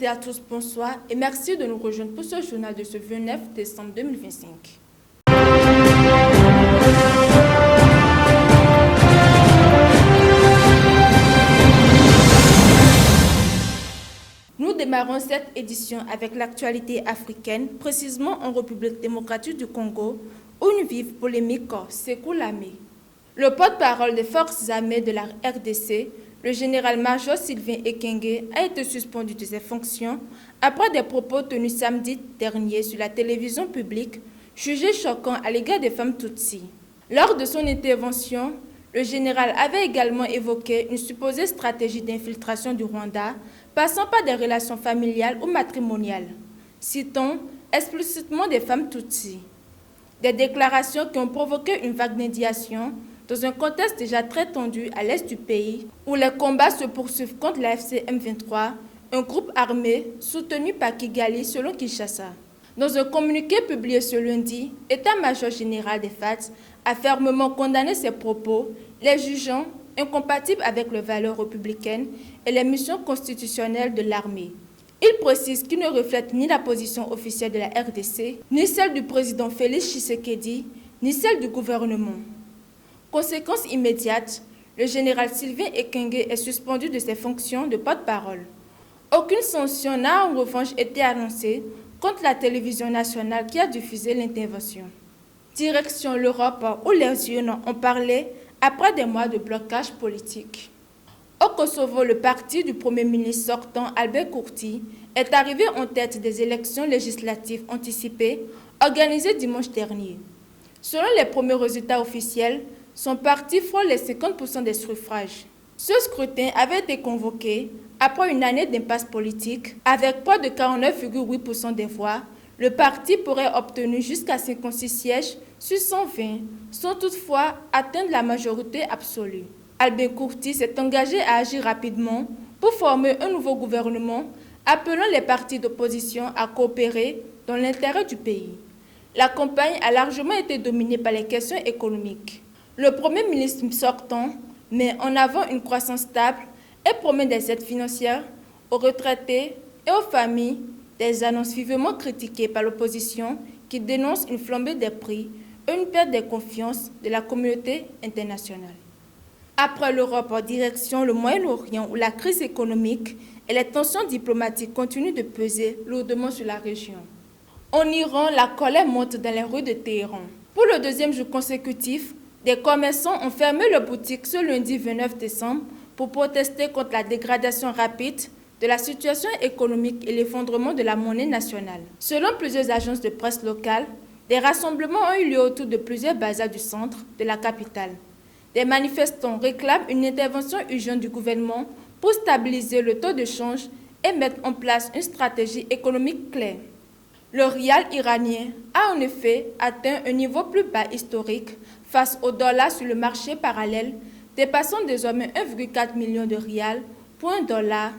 toutes et à tous, bonsoir et merci de nous rejoindre pour ce journal de ce 29 décembre 2025. Nous démarrons cette édition avec l'actualité africaine, précisément en République démocratique du Congo, où une vive polémique secoue l'armée. Le porte-parole des forces armées de la RDC, le général-major Sylvain Ekenge, a été suspendu de ses fonctions après des propos tenus samedi dernier sur la télévision publique, jugés choquants à l'égard des femmes Tutsis. Lors de son intervention, le général avait également évoqué une supposée stratégie d'infiltration du Rwanda, passant par des relations familiales ou matrimoniales, citant explicitement des femmes Tutsis. Des déclarations qui ont provoqué une vague d'indignation dans un contexte déjà très tendu à l'est du pays, où les combats se poursuivent contre la FC M23, un groupe armé soutenu par Kigali selon Kinshasa. Dans un communiqué publié ce lundi, l'état-major général des FARDC a fermement condamné ces propos, les jugeant incompatibles avec les valeurs républicaines et les missions constitutionnelles de l'armée. Il précise qu'il ne reflète ni la position officielle de la RDC, ni celle du président Félix Tshisekedi, ni celle du gouvernement. Conséquence immédiate, le général Sylvain Ekenge est suspendu de ses fonctions de porte-parole. Aucune sanction n'a en revanche été annoncée contre la télévision nationale qui a diffusé l'intervention. Direction l'Europe où les urnes ont parlé après des mois de blocage politique. Au Kosovo, le parti du Premier ministre sortant Albin Kurti est arrivé en tête des élections législatives anticipées organisées dimanche dernier. Selon les premiers résultats officiels, son parti frôle les 50% des suffrages. Ce scrutin avait été convoqué après une année d'impasse politique. Avec près de 49,8% des voix, le parti pourrait obtenir jusqu'à 56 sièges sur 120, sans toutefois atteindre la majorité absolue. Albin Kurti s'est engagé à agir rapidement pour former un nouveau gouvernement, appelant les partis d'opposition à coopérer dans l'intérêt du pays. La campagne a largement été dominée par les questions économiques. Le Premier ministre sortant met en avant une croissance stable et promet des aides financières aux retraités et aux familles, des annonces vivement critiquées par l'opposition qui dénonce une flambée des prix et une perte de confiance de la communauté internationale. Après l'Europe en direction le Moyen-Orient où la crise économique et les tensions diplomatiques continuent de peser lourdement sur la région. En Iran, la colère monte dans les rues de Téhéran. Pour le deuxième jour consécutif, des commerçants ont fermé leurs boutiques ce lundi 29 décembre pour protester contre la dégradation rapide de la situation économique et l'effondrement de la monnaie nationale. Selon plusieurs agences de presse locales, des rassemblements ont eu lieu autour de plusieurs bazars du centre de la capitale. Des manifestants réclament une intervention urgente du gouvernement pour stabiliser le taux de change et mettre en place une stratégie économique claire. Le rial iranien a en effet atteint un niveau plus bas historique face au dollar sur le marché parallèle, dépassant désormais 1,4 million de rials pour un dollar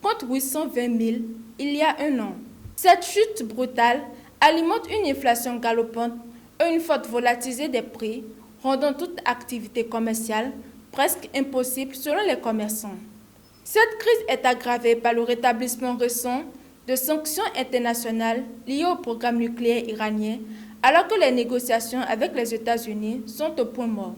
contre 820 000 il y a un an. Cette chute brutale alimente une inflation galopante et une forte volatilité des prix, rendant toute activité commerciale presque impossible selon les commerçants. Cette crise est aggravée par le rétablissement récent de sanctions internationales liées au programme nucléaire iranien, alors que les négociations avec les États-Unis sont au point mort.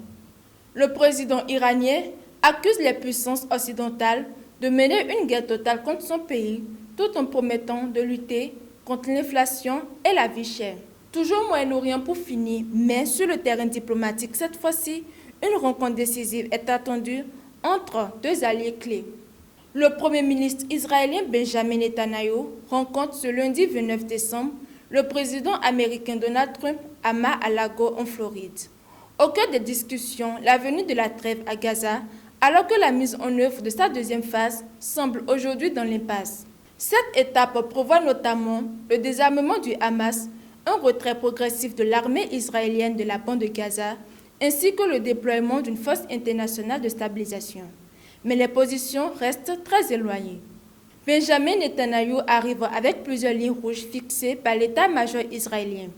Le président iranien accuse les puissances occidentales de mener une guerre totale contre son pays, tout en promettant de lutter contre l'inflation et la vie chère. Toujours au Moyen-Orient pour finir, mais sur le terrain diplomatique, cette fois-ci, une rencontre décisive est attendue entre deux alliés clés. Le Premier ministre israélien Benjamin Netanyahu rencontre ce lundi 29 décembre le président américain Donald Trump à Mar-a-Lago en Floride. Au cœur des discussions, la venue de la trêve à Gaza, alors que la mise en œuvre de sa deuxième phase semble aujourd'hui dans l'impasse. Cette étape prévoit notamment le désarmement du Hamas, un retrait progressif de l'armée israélienne de la bande de Gaza, ainsi que le déploiement d'une force internationale de stabilisation. Mais les positions restent très éloignées. Benjamin Netanyahu arrive avec plusieurs lignes rouges fixées par l'état-major israélien.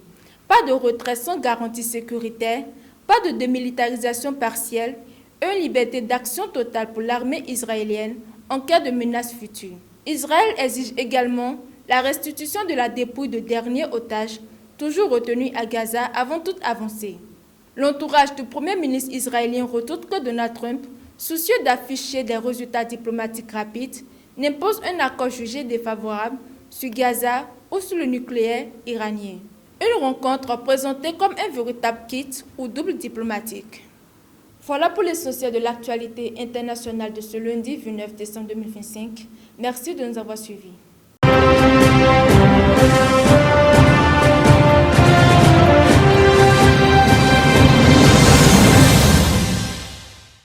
Pas de retrait sans garantie sécuritaire, pas de démilitarisation partielle et une liberté d'action totale pour l'armée israélienne en cas de menace future. Israël exige également la restitution de la dépouille de derniers otages toujours retenus à Gaza avant toute avancée. L'entourage du Premier ministre israélien retourne que Donald Trump, soucieux d'afficher des résultats diplomatiques rapides, n'impose un accord jugé défavorable sur Gaza ou sur le nucléaire iranien. Une rencontre présentée comme un véritable kit ou double diplomatique. Voilà pour l'essentiel de l'actualité internationale de ce lundi 29 décembre 2025. Merci de nous avoir suivis.